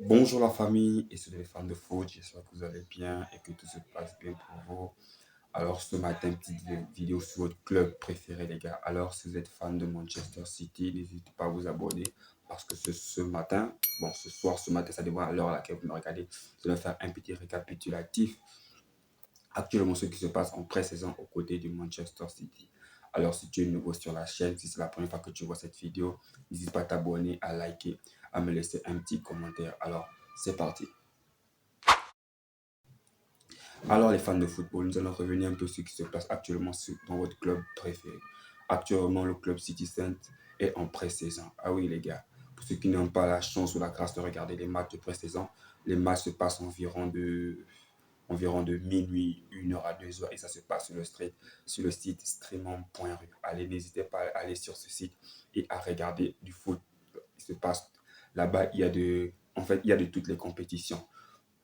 Bonjour la famille et sur les fans de foot, j'espère que vous allez bien et que tout se passe bien pour vous. Alors ce matin, petite vidéo sur votre club préféré les gars. Alors si vous êtes fan de Manchester City, n'hésitez pas à vous abonner parce que ce matin, bon ce soir, ce matin, ça dépend à l'heure à laquelle vous me regardez, je vais faire un petit récapitulatif actuellement ce qui se passe en pré-saison aux côtés du Manchester City. Alors, si tu es nouveau sur la chaîne, si c'est la première fois que tu vois cette vidéo, n'hésite pas à t'abonner, à liker, à me laisser un petit commentaire. Alors, c'est parti. Alors, les fans de football, nous allons revenir un peu sur ce qui se passe actuellement dans votre club préféré. Actuellement, le club Citizen est en pré-saison. Ah oui, les gars, pour ceux qui n'ont pas la chance ou la grâce de regarder les matchs de pré-saison, les matchs se passent environ de minuit, 1 heure à 2 heures, et ça se passe sur le site streamon.ru. Allez, n'hésitez pas à aller sur ce site et à regarder du foot. Il se passe là-bas, en fait, il y a de toutes les compétitions.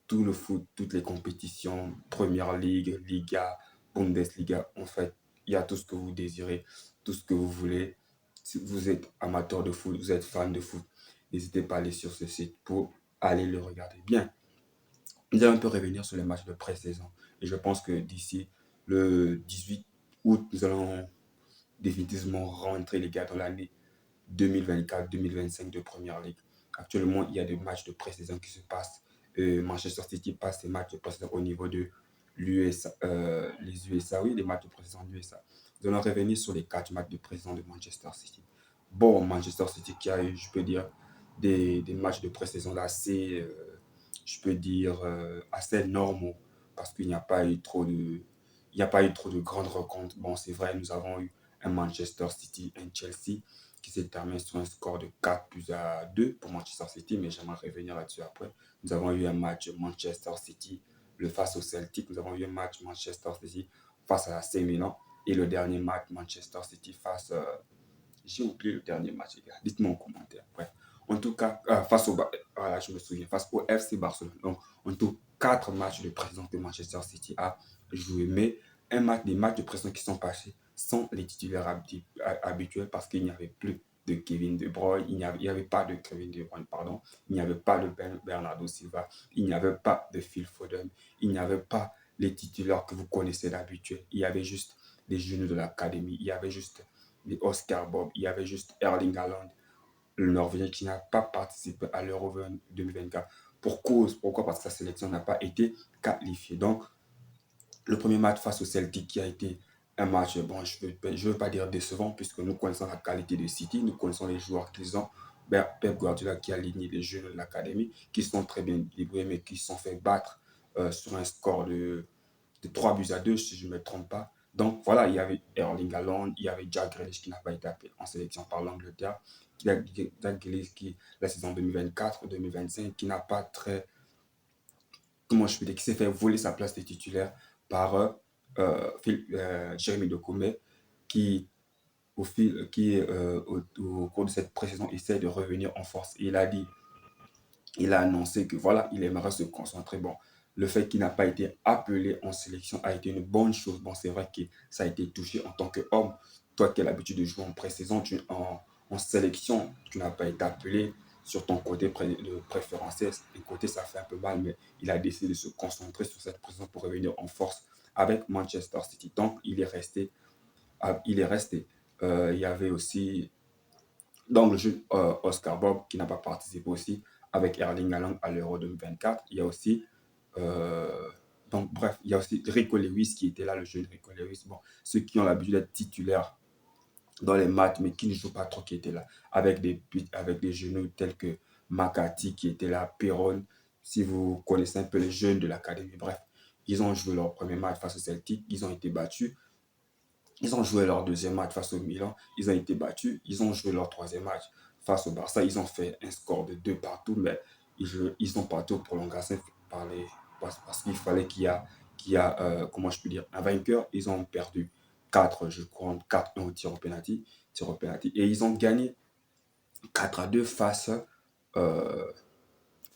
Tout le foot, toutes les compétitions, Première Ligue, Liga, Bundesliga, en fait, il y a tout ce que vous désirez, tout ce que vous voulez. Si vous êtes amateur de foot, vous êtes fan de foot, n'hésitez pas à aller sur ce site pour aller le regarder. Bien, nous allons un peu revenir sur les matchs de pré-saison. Et je pense que d'ici le 18 août, nous allons définitivement rentrer les gars dans l'année 2024-2025 de Première Ligue. Actuellement, il y a des matchs de pré-saison qui se passent. Manchester City passe ses matchs de pré-saison au niveau de l'USA, les USA, oui, les matchs de pré-saison de l'USA. Nous allons revenir sur les 4 matchs de pré-saison de Manchester City. Bon, Manchester City qui a eu, je peux dire, des matchs de pré-saison assez, je peux dire, assez normaux parce qu'il n'y a pas eu trop de, il n'y a pas eu trop de grandes rencontres. Bon, c'est vrai, nous avons eu un Manchester City, un Chelsea qui s'est terminé sur un score de 4-2 pour Manchester City, mais j'aimerais revenir là-dessus après. Nous avons eu un match Manchester City face au Celtic, nous avons eu un match Manchester City face à la AC Milan et le dernier match Manchester City face, j'ai oublié le dernier match, les gars. Dites-moi en commentaire. Bref. En tout cas, voilà, je me souviens, face au FC Barcelone. Donc, en tout, 4 matchs de présence que Manchester City a joué. Mais des matchs de présence qui sont passés sans les titulaires habituels parce qu'il n'y avait plus de Kevin De Bruyne, il n'y avait pas de Kevin De Bruyne, pardon, il n'y avait pas de Bernardo Silva, il n'y avait pas de Phil Foden, il n'y avait pas les titulaires que vous connaissez d'habitude. Il y avait juste les jeunes de l'académie, il y avait juste les Oscar Bob, il y avait juste Erling Haaland, le Norvégien qui n'a pas participé à l'Euro 2024. Pourquoi? Parce que sa sélection n'a pas été qualifiée. Donc, le premier match face au Celtic qui a été un match, bon, je ne veux pas dire décevant, puisque nous connaissons la qualité de City, nous connaissons les joueurs qu'ils ont. Pep Guardiola qui a aligné les jeunes de l'académie, qui sont très bien débrouillés, mais qui se sont fait battre sur un score de 3-2, si je ne me trompe pas. Donc voilà, il y avait Erling Haaland, il y avait Jack Grealish qui n'a pas été appelé en sélection par l'Angleterre, Jack Grealish qui, la saison 2024-2025, qui n'a pas très, comment je peux dire, qui s'est fait voler sa place de titulaire par Jérémy Doucouré, qui, au cours de cette pré-saison, essaie de revenir en force. Et il a annoncé que voilà, il aimerait se concentrer. Bon, le fait qu'il n'a pas été appelé en sélection a été une bonne chose. Bon, c'est vrai que ça a été touché en tant qu'homme. Toi qui as l'habitude de jouer en pré-saison, en sélection, tu n'as pas été appelé sur ton côté de préférentiel. Et côté, ça fait un peu mal, mais il a décidé de se concentrer sur cette pré-saison pour revenir en force avec Manchester City. Donc, il est resté. Il est resté. Il y avait aussi donc, le jeune Oscar Bob qui n'a pas participé aussi avec Erling Haaland à l'Euro 2024. Il y a aussi, donc bref, il y a aussi Rico Lewis qui était là, le jeune Rico Lewis. Bon, ceux qui ont l'habitude d'être titulaires dans les matchs, mais qui ne jouent pas trop, qui étaient là, avec des jeunes tels que Makati qui était là, Perron, si vous connaissez un peu les jeunes de l'académie. Bref, ils ont joué leur premier match face au Celtic, ils ont été battus. Ils ont joué leur deuxième match face au Milan, ils ont été battus. Ils ont joué leur troisième match face au Barça, ils ont fait un score de 2 partout, mais ils sont partis aux prolongations parce qu'il fallait comment je peux dire, un vainqueur. Ils ont perdu 4, je crois, 4-1 au tir au penalty, et ils ont gagné 4-2 euh,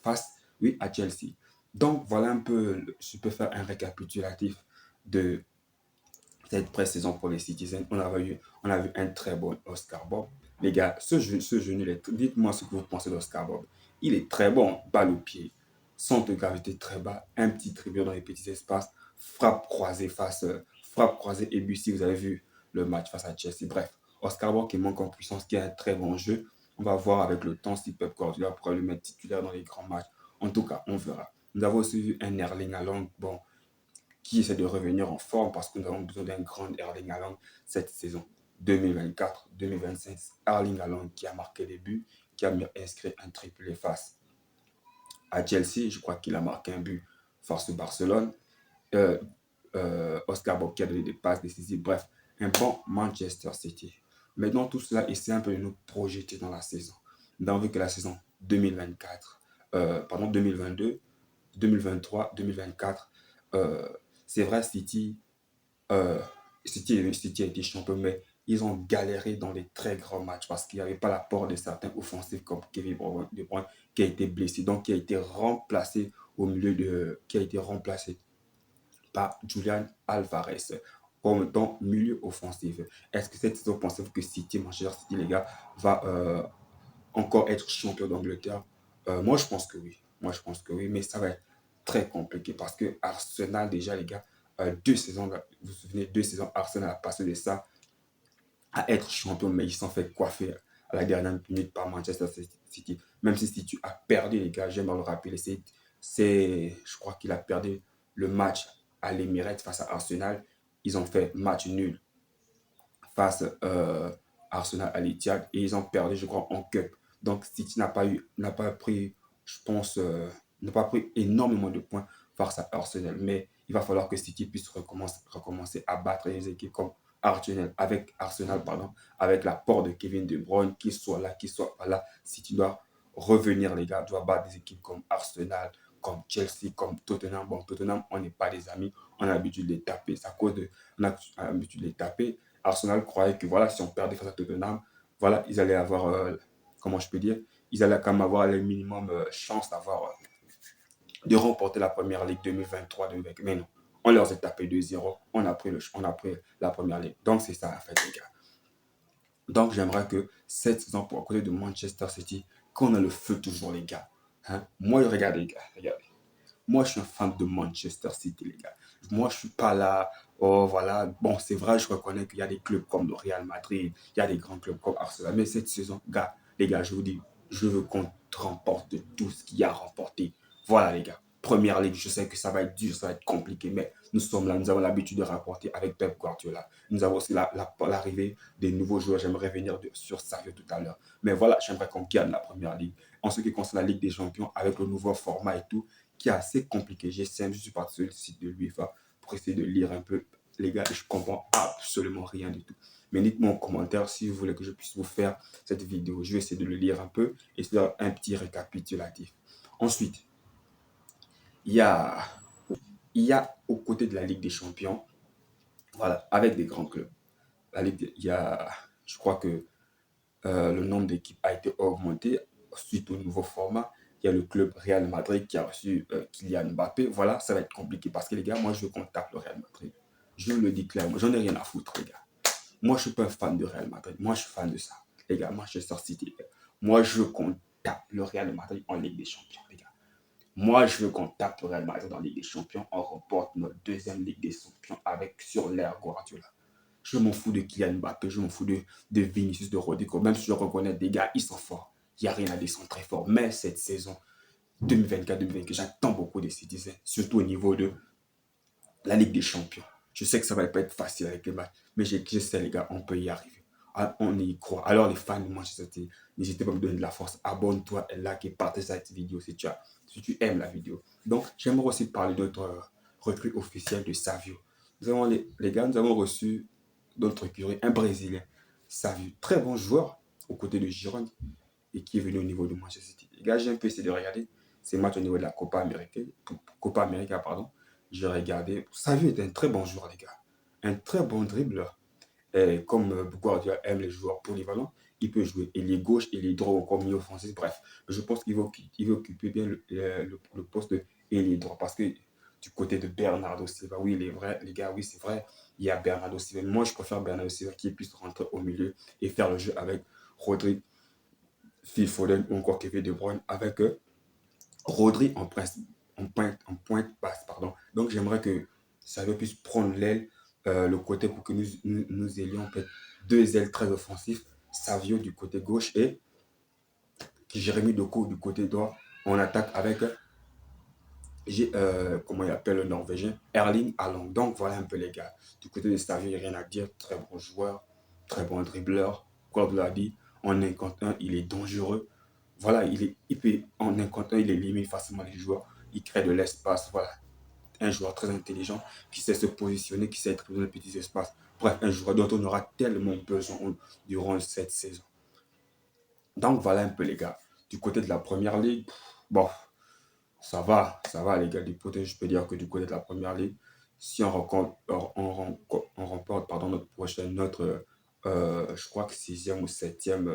face oui, à Chelsea. Donc voilà un peu, je peux faire un récapitulatif de cette pré-saison pour les Citizens. On a vu un très bon Oscar Bob, Les gars, ce genou, dites-moi ce que vous pensez d'Oscar Bob. Il est très bon, balle au pied, centre de gravité très bas, un petit triplé dans les petits espaces, frappe croisée et but si vous avez vu le match face à Chelsea. Bref, Oscar Bob qui manque en puissance, qui a un très bon jeu. On va voir avec le temps si Pep Guardiola pourra le mettre titulaire dans les grands matchs. En tout cas, on verra. Nous avons aussi vu un Erling Haaland, bon, qui essaie de revenir en forme parce que nous avons besoin d'un grand Erling Haaland cette saison 2024-2025. Erling Haaland qui a marqué des buts, qui a inscrit un triplé face à Chelsea. Je crois qu'il a marqué un but face au Barcelone. Euh, Oscar Bob qui a donné des passes décisives. Bref, un bon Manchester City. Maintenant, tout cela essaie un peu de nous projeter dans la saison. Nous avons vu que la saison 2024, pardon, 2022, 2023, 2024, c'est vrai, euh, City a été champion, mais ils ont galéré dans les très grands matchs parce qu'il n'y avait pas l'apport de certains offensifs comme Kevin De Bruyne qui a été blessé, donc qui a été remplacé qui a été remplacé par Julian Alvarez comme dans milieu offensif. Est-ce que cette saison, pensez-vous que Manchester City, les gars, va encore être champion d'Angleterre? Moi, je pense que oui. Moi, je pense que oui, mais ça va être très compliqué parce que Arsenal, déjà, les gars, 2 saisons, vous vous souvenez, 2 saisons, Arsenal a passé de ça à être champion, mais ils s'en fait coiffer à la dernière minute par Manchester City. Même si City a perdu, les gars, j'aime le rappeler, je crois qu'il a perdu le match à l'Emirates face à Arsenal. Ils ont fait match nul face à Arsenal à l'Etihad et ils ont perdu, je crois, en Cup. Donc City n'a pas pris, je pense, n'a pas pris énormément de points face à Arsenal. Mais il va falloir que City puisse recommencer à battre les équipes comme Arsenal, pardon, avec l'apport de Kevin De Bruyne, qu'il soit là, qu'il soit pas là. City doit revenir, les gars, doit battre des équipes comme Arsenal, comme Chelsea, comme Tottenham. Bon, Tottenham, on n'est pas des amis, on a l'habitude de les taper. C'est à cause de, on a l'habitude de les taper. Arsenal croyait que voilà, si on perdait face à Tottenham, voilà, ils allaient avoir, comment je peux dire, ils allaient quand même avoir le minimum chance de remporter la première ligue 2023-2024. Mais non, on leur a tapé 2-0, on a pris la première ligue. Donc c'est ça en fait, les gars. Donc j'aimerais que cette saison, pour côté de Manchester City, qu'on a le feu toujours, les gars. Hein? Moi, regardez, les gars, regardez. Moi, je suis un fan de Manchester City, les gars. Moi, je ne suis pas là, oh voilà. Bon, c'est vrai, je reconnais qu'il y a des clubs comme le Real Madrid, il y a des grands clubs comme Arsenal. Mais cette saison, gars, les gars, je vous dis, je veux qu'on remporte tout ce qu'il y a à remporter. Voilà, les gars. Première ligue, je sais que ça va être dur, ça va être compliqué, mais nous sommes là, nous avons l'habitude de rapporter avec Pep Guardiola. Nous avons aussi l'arrivée des nouveaux joueurs. J'aimerais revenir sur Savio tout à l'heure. Mais voilà, j'aimerais qu'on gagne la première ligue. En ce qui concerne la Ligue des Champions, avec le nouveau format et tout, qui est assez compliqué. Je suis parti sur le site de l'UEFA pour essayer de lire un peu. Les gars, je comprends absolument rien du tout. Mais dites-moi en commentaire si vous voulez que je puisse vous faire cette vidéo. Je vais essayer de le lire un peu et faire un petit récapitulatif. Ensuite, il y a, aux côtés de la Ligue des Champions, voilà, avec des grands clubs. Il y a, je crois que le nombre d'équipes a été augmenté suite au nouveau format. Il y a le club Real Madrid qui a reçu Kylian Mbappé. Voilà, ça va être compliqué parce que les gars, moi je veux qu'on tape le Real Madrid. Je le dis clairement, j'en ai rien à foutre, les gars. Moi je suis pas un fan de Real Madrid. Moi je suis fan de ça. Les gars, Manchester City. Moi je veux qu'on tape le Real Madrid en Ligue des Champions, les gars. Moi je veux qu'on tape le Real Madrid en Ligue des Champions. On remporte notre deuxième Ligue des Champions avec sur l'ère Guardiola. Je m'en fous de Kylian Mbappé, je m'en fous de Vinicius, de Rodrigo. Même si je reconnais des gars, ils sont forts. Il n'y a rien à dire, ils sont très forts. Mais cette saison 2024-2024, j'attends beaucoup des Citizens, surtout au niveau de la Ligue des Champions. Je sais que ça ne va pas être facile avec les matchs, mais je sais, les gars, on peut y arriver. On y croit. Alors, les fans de Manchester City, n'hésitez pas à me donner de la force. Abonne-toi, like et partage cette vidéo si tu aimes la vidéo. Donc, j'aimerais aussi parler d'autres recrues officielles de Savio. Nous avons les gars, nous avons reçu d'autres recrues, un Brésilien, Savio, très bon joueur aux côtés de Giron et qui est venu au niveau de Manchester City. Les gars, j'ai un peu essayé de regarder ces matchs au niveau de la Copa América, pardon. J'ai regardé. Savio est un très bon joueur, les gars. Un très bon dribbleur. Et comme Guardiola aime les joueurs polyvalents, il peut jouer ailier gauche, ailier droit ou encore milieu offensif. Bref, je pense qu'il va occuper bien le poste de ailier droit parce que du côté de Bernardo Silva, oui, il est vrai, les gars, oui, c'est vrai, il y a Bernardo Silva. Moi, je préfère Bernardo Silva qui puisse rentrer au milieu et faire le jeu avec Rodri, Phil Foden ou encore Kevin De Bruyne avec Rodri en pointe basse. Pardon. Donc j'aimerais que Savio puisse prendre l'aile, le côté pour que nous ayons peut-être deux ailes très offensives. Savio du côté gauche et Jérémy Doku du côté droit en attaque avec comment il appelle le Norvégien, Erling Haaland. Donc voilà un peu les gars. Du côté de Savio, il n'y a rien à dire. Très bon joueur, très bon dribbleur. Comme l'a dit, en 1 contre 1, il est dangereux. Voilà, il peut, en 1 contre 1, il élimine facilement les joueurs. Il crée de l'espace. Voilà, un joueur très intelligent qui sait se positionner, qui sait être dans les petits espaces. Bref, un joueur dont on aura tellement besoin durant cette saison. Donc voilà un peu les gars. Du côté de la première ligue, bon, ça va les gars. Du côté, je peux dire que du côté de la première ligue, si on remporte pardon, je crois que sixième ou septième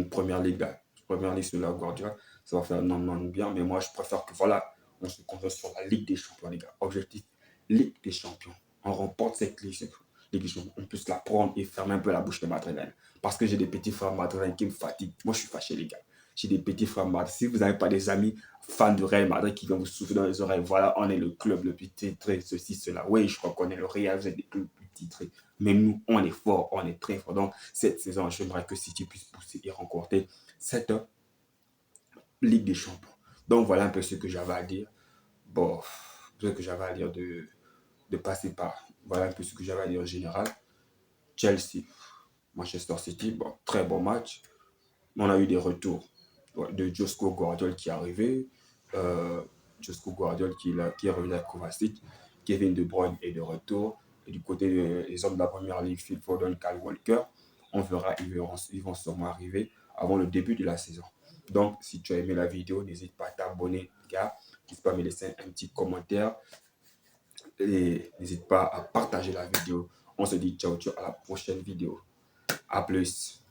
première ligue, là, première ligue sur la Guardiola, ça va faire non bien, mais moi je préfère que voilà, on se concentre sur la Ligue des Champions, les gars. Objectif, Ligue des Champions. On remporte cette Ligue des Champions, on peut se la prendre et fermer un peu la bouche de Madrid. Parce que j'ai des petits frères madrilènes qui me fatiguent. Moi je suis fâché, les gars. J'ai des petits frères madrilènes. Si vous n'avez pas des amis fans du Real Madrid qui vont vous souffler dans les oreilles, voilà, on est le club le plus titré, ceci, cela. Oui, je crois qu'on est le Real, vous êtes des clubs plus titrés. Mais nous, on est fort, on est très fort. Donc, cette saison, j'aimerais que City puisse pousser et remporter cette Ligue des Champions. Donc, voilà un peu ce que j'avais à dire. Bon, ce que j'avais à dire de passer par. Voilà un peu ce que j'avais à dire en général. Chelsea, Manchester City, bon, très bon match. On a eu des retours de Josko Guardiola qui est arrivé. Josko Guardiola qui est revenu à Kovacic. Kevin De Bruyne est de retour. Et du côté des hommes de la première ligue, Phil Foden, Kyle Walker, on verra, ils vont sûrement arriver avant le début de la saison. Donc, si tu as aimé la vidéo, n'hésite pas à t'abonner, gars. N'hésite pas à me laisser un petit commentaire. Et n'hésite pas à partager la vidéo. On se dit ciao, ciao à la prochaine vidéo. À plus.